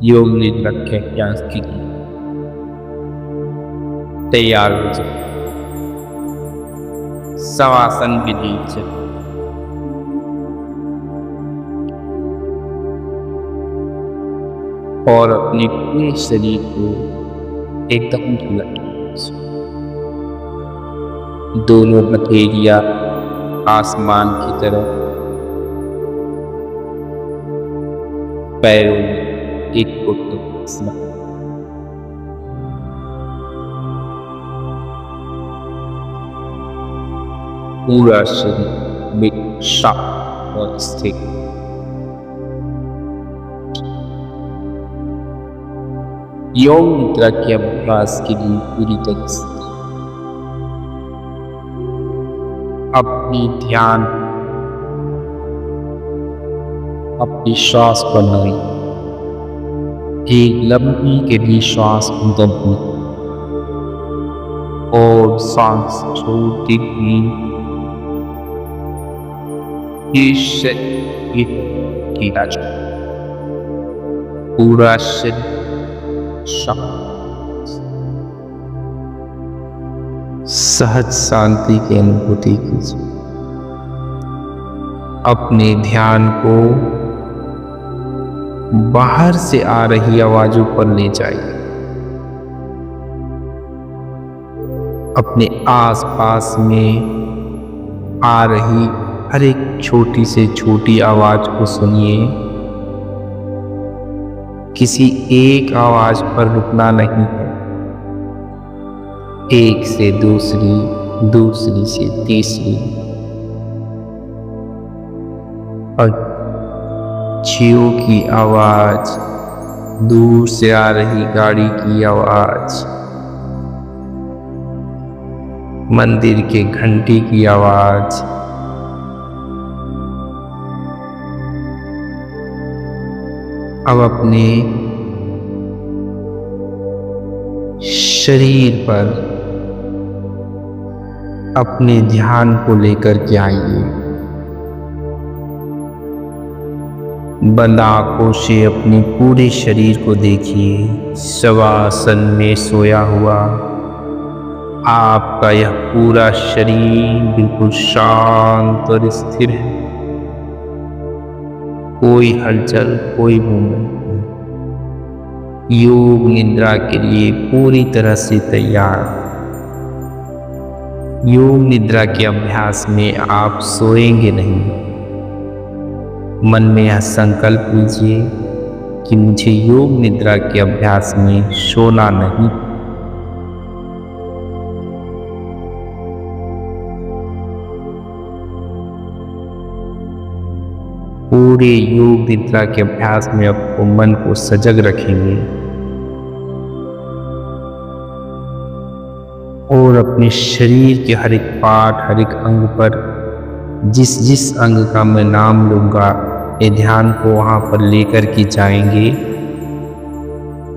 योग निद्रा के अभ्यास के लिए तैयार हो जाए। शवासन विधि से और अपने पूरे शरीर को एकदम ढीला कीजिए। दोनों हथेलियां आसमान की तरफ, पैरों में एक फुट तक फंसना। पूरा शरीर में शांत और स्थिर। योग निद्रा के अभ्यास के लिए पूरी तरह से अपनी ध्यान अपनी श्वास पर लगाएं। एक लंबी गहरी श्वास अंदर ली और सांस छोड़ते हुए शरीर ढीला छोड़ें। पूरा शरीर शांत, सहज शांति की अनुभूति कीजिए। अपने ध्यान को बाहर से आ रही आवाजों पर ले जाइए। अपने आसपास में आ रही हर एक छोटी से छोटी आवाज को सुनिए। किसी एक आवाज पर रुकना नहीं है। एक से दूसरी, दूसरी से तीसरी, पक्षियों की आवाज, दूर से आ रही गाड़ी की आवाज, मंदिर के घंटी की आवाज, अब अपने शरीर पर अपने ध्यान को लेकर के आइए। बंद आंखों से अपने पूरे शरीर को देखिए। शवासन में सोया हुआ आपका यह पूरा शरीर बिल्कुल शांत और स्थिर है। कोई हलचल, कोई मूवमेंट नहीं। योग निद्रा के लिए पूरी तरह से तैयार। योग निद्रा के अभ्यास में आप सोएंगे नहीं। मन में यह संकल्प लीजिए कि मुझे योग निद्रा के अभ्यास में सोना नहीं। पूरे योग निद्रा के अभ्यास में आपको मन को सजग रखेंगे और अपने शरीर के हर एक पार्ट, हर एक अंग पर जिस जिस अंग का मैं नाम लूंगा, ये ध्यान को वहां पर लेकर के जाएंगे।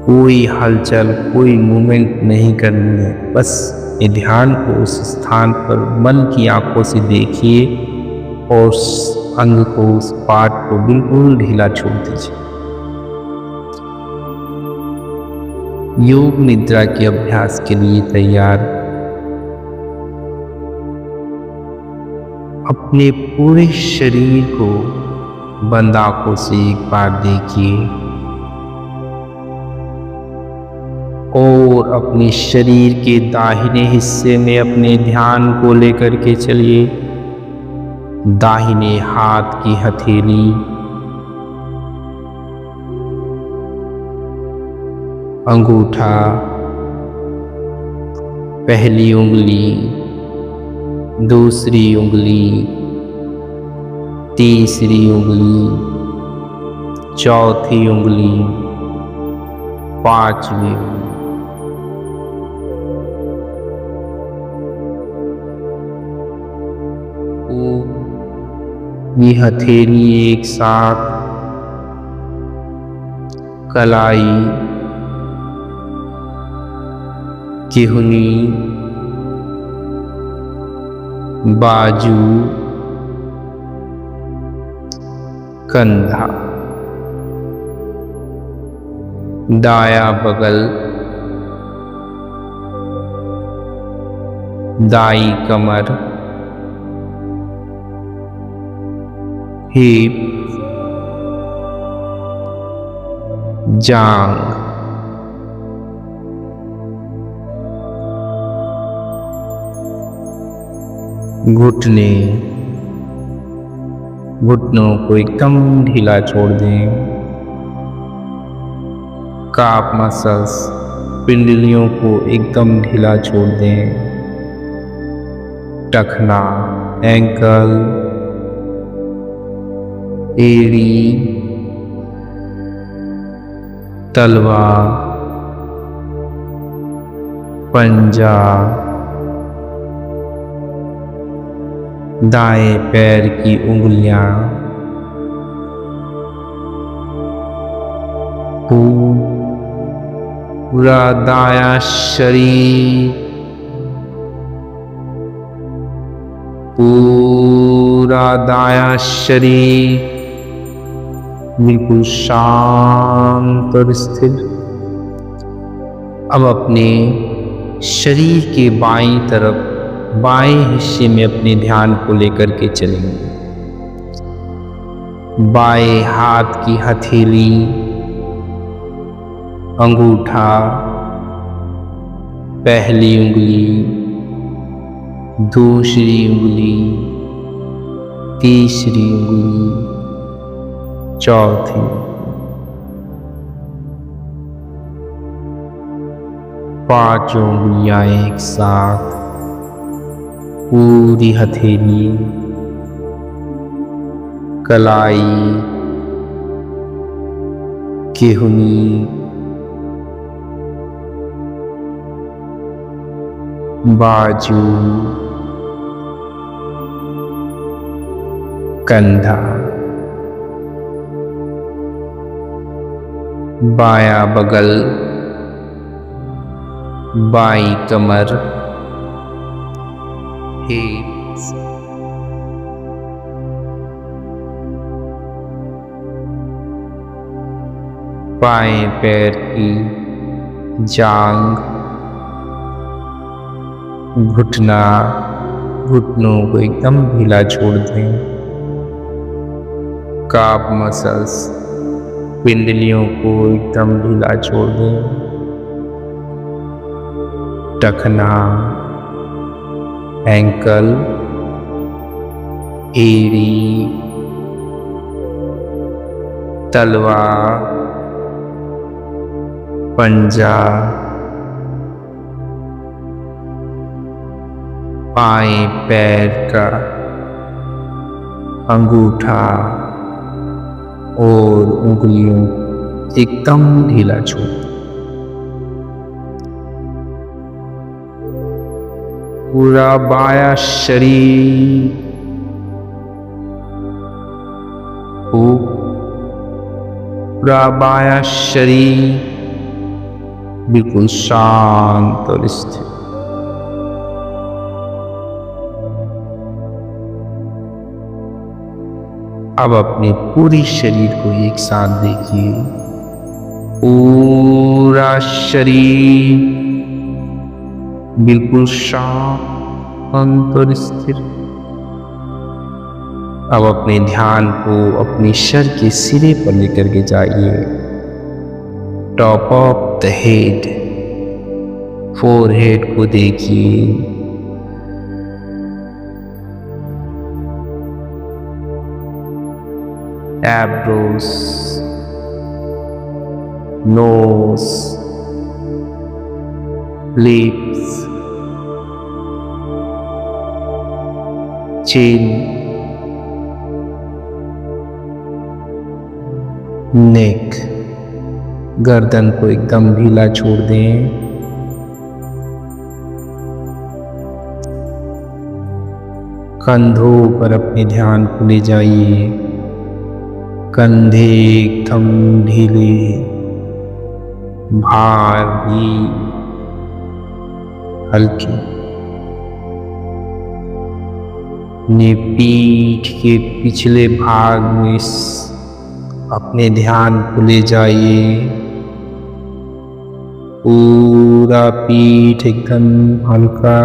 कोई हलचल, कोई मूवमेंट नहीं करनी है। बस ये ध्यान को उस स्थान पर मन की आंखों से देखिए और उस अंग को, उस पार्ट को बिल्कुल ढीला छोड़ दीजिए। योग निद्रा के अभ्यास के लिए तैयार। अपने पूरे शरीर को बंद आंखों से एक बार देखिए और अपने शरीर के दाहिने हिस्से में अपने ध्यान को लेकर के चलिए। दाहिने हाथ की हथेली, अंगूठा, पहली उंगली, दूसरी उंगली, तीसरी उंगली, चौथी उंगली, पांचवी उंगली। ये हथेली एक साथ कलाई, चिहुनी, बाजू, कंधा, दाया बगल, दाई कमर, हिप, जांग, घुटने, घुटनों को एकदम ढीला छोड़ दें। काफ मसल्स, पिंडलियों को एकदम ढीला छोड़ दें। टखना, एंकल, एड़ी, तलवा, पंजा, दाएं पैर की उंगलियां, पूरा दायां शरीर, पूरा दायां शरीर बिल्कुल शांत और स्थिर। अब अपने शरीर के बाईं तरफ, बाएं हिस्से में अपने ध्यान को लेकर के चलेंगे। बाएं हाथ की हथेली, अंगूठा, पहली उंगली, दूसरी उंगली, तीसरी उंगली, चौथी, पांचों उंगलियां एक साथ, पूरी हथेली, कलाई, केहनी, बाजू, कंधा, बायां बगल, बाईं कमर, हिप्स, बाएं पैर की जांग, घुटना, घुटनों को एकदम ढीला छोड़ दें। काफ मसल्स, पिंडलियों को एकदम ढीला छोड़ दें। टखना, एंकल, एड़ी, तलवा, पंजा, बाएं पैर का अंगूठा और उंगलियों एकदम ढीला छोड़। पूरा बायां शरीर, पूरा बायां शरीर बिल्कुल शांत और स्थिर। अब अपने पूरी शरीर को एक साथ देखिए। पूरा शरीर बिल्कुल शांत और स्थिर। अब अपने ध्यान को अपने सर के सिरे पर लेकर के जाइए। Top of the head, forehead को देखिए। eyebrows, nose, lips, chin, neck, गर्दन को एकदम ढीला छोड़ दें। कंधों पर अपने ध्यान को ले जाइए। कंधे एकदम ढीले, भार भी हल्की। अपने पीठ के पिछले भाग में अपने ध्यान को ले जाइए। पूरा पीठ एकदम हल्का,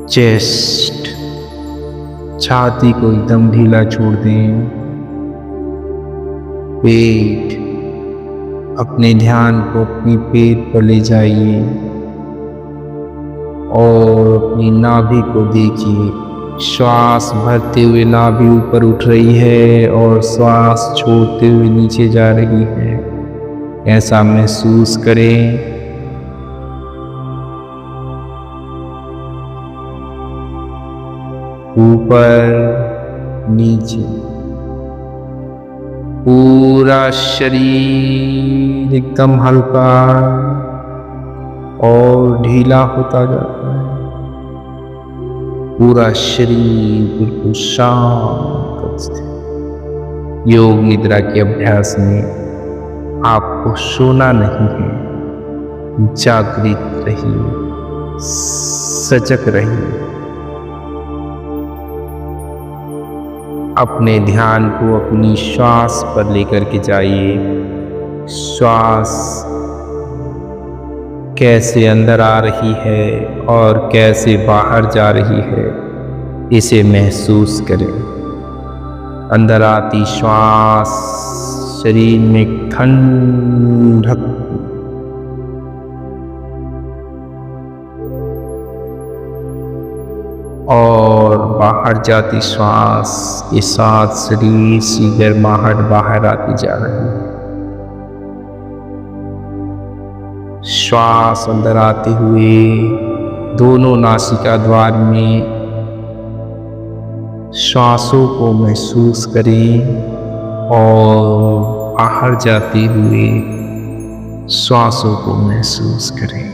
चेस्ट, छाती को एकदम ढीला छोड़ दें। पेट, अपने ध्यान को अपनी पेट पर ले जाइए और अपनी नाभि को देखिए। श्वास भरते हुए नाभि ऊपर उठ रही है और श्वास छोड़ते हुए नीचे जा रही है। ऐसा महसूस करें। ऊपर नीचे, पूरा शरीर एकदम हल्का और ढीला होता जाता है। पूरा शरीर बिल्कुल शांत। योग निद्रा के अभ्यास में आपको सोना नहीं है, जागृत रहिए, सजग रहिए। अपने ध्यान को अपनी श्वास पर लेकर के जाइए। श्वास कैसे अंदर आ रही है और कैसे बाहर जा रही है, इसे महसूस करें। अंदर आती श्वास शरीर में ठंडक, और बाहर जाती श्वास के साथ शरीर की गर्माहट बाहर आती जा रही है। श्वास अंदर आते हुए दोनों नासिका द्वार में श्वासों को महसूस करें और बाहर जाते हुए श्वासों को महसूस करें।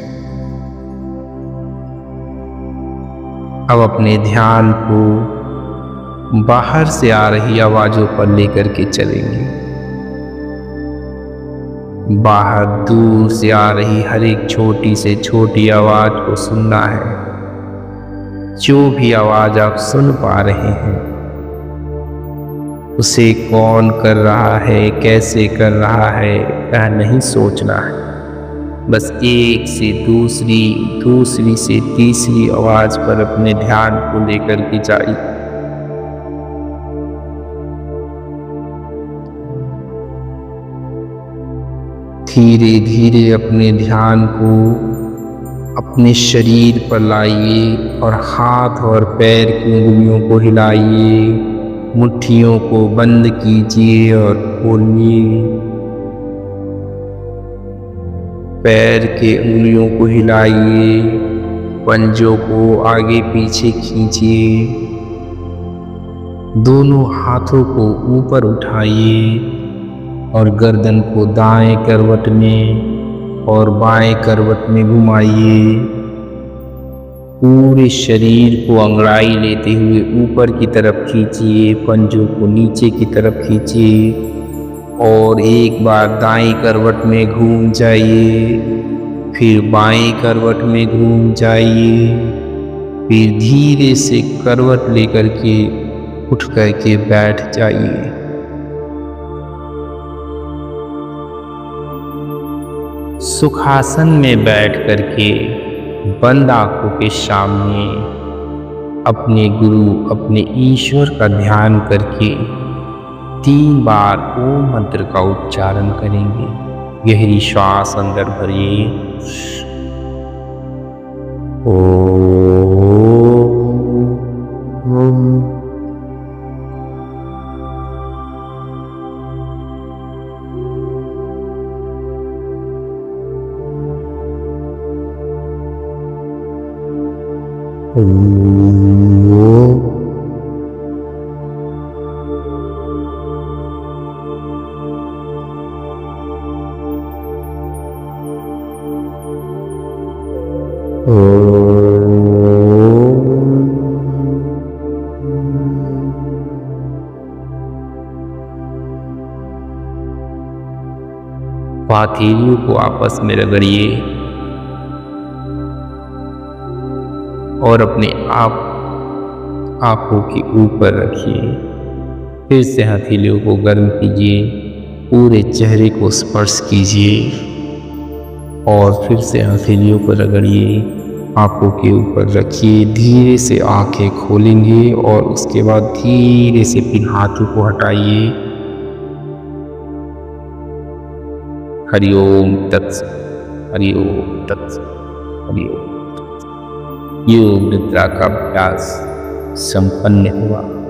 अब अपने ध्यान को बाहर से आ रही आवाजों पर लेकर के चलेंगे। बाहर दूर से आ रही हर एक छोटी से छोटी आवाज को सुनना है। जो भी आवाज आप सुन पा रहे हैं, उसे कौन कर रहा है, कैसे कर रहा है, यह नहीं सोचना है। बस एक से दूसरी, दूसरी से तीसरी आवाज पर अपने ध्यान को लेकर के जाइए। धीरे धीरे अपने ध्यान को अपने शरीर पर लाइए और हाथ और पैर की उंगलियों को हिलाइए। मुट्ठियों को बंद कीजिए और खोलिए। पैर के उंगलियों को हिलाइए, पंजों को आगे पीछे खींचिए। दोनों हाथों को ऊपर उठाइए और गर्दन को दाएं करवट में और बाएं करवट में घुमाइए। पूरे शरीर को अंगड़ाई लेते हुए ऊपर की तरफ खींचिए, पंजों को नीचे की तरफ खींचिए और एक बार दाएं करवट में घूम जाइए, फिर बाएं करवट में घूम जाइए, फिर धीरे से करवट लेकर के उठ करके बैठ जाइए। सुखासन में बैठ करके बंद आंखों के सामने अपने गुरु, अपने ईश्वर का ध्यान करके 3 बार ओम मंत्र का उच्चारण करेंगे। गहरी श्वास अंदर भरिए। हथेलियों को आपस में रगड़िए और अपने आप आंखों के ऊपर रखिए। फिर से हथेलियों को गर्म कीजिए, पूरे चेहरे को स्पर्श कीजिए और फिर से हथेलियों पर रगड़िए, आंखों के ऊपर रखिए। धीरे से आंखें खोलेंगे और उसके बाद धीरे से फिर हाथों को हटाइए। हरिओम तत्सत, हरिओम तत्सत, हरिओम। योग निद्रा का अभ्यास संपन्न हुआ।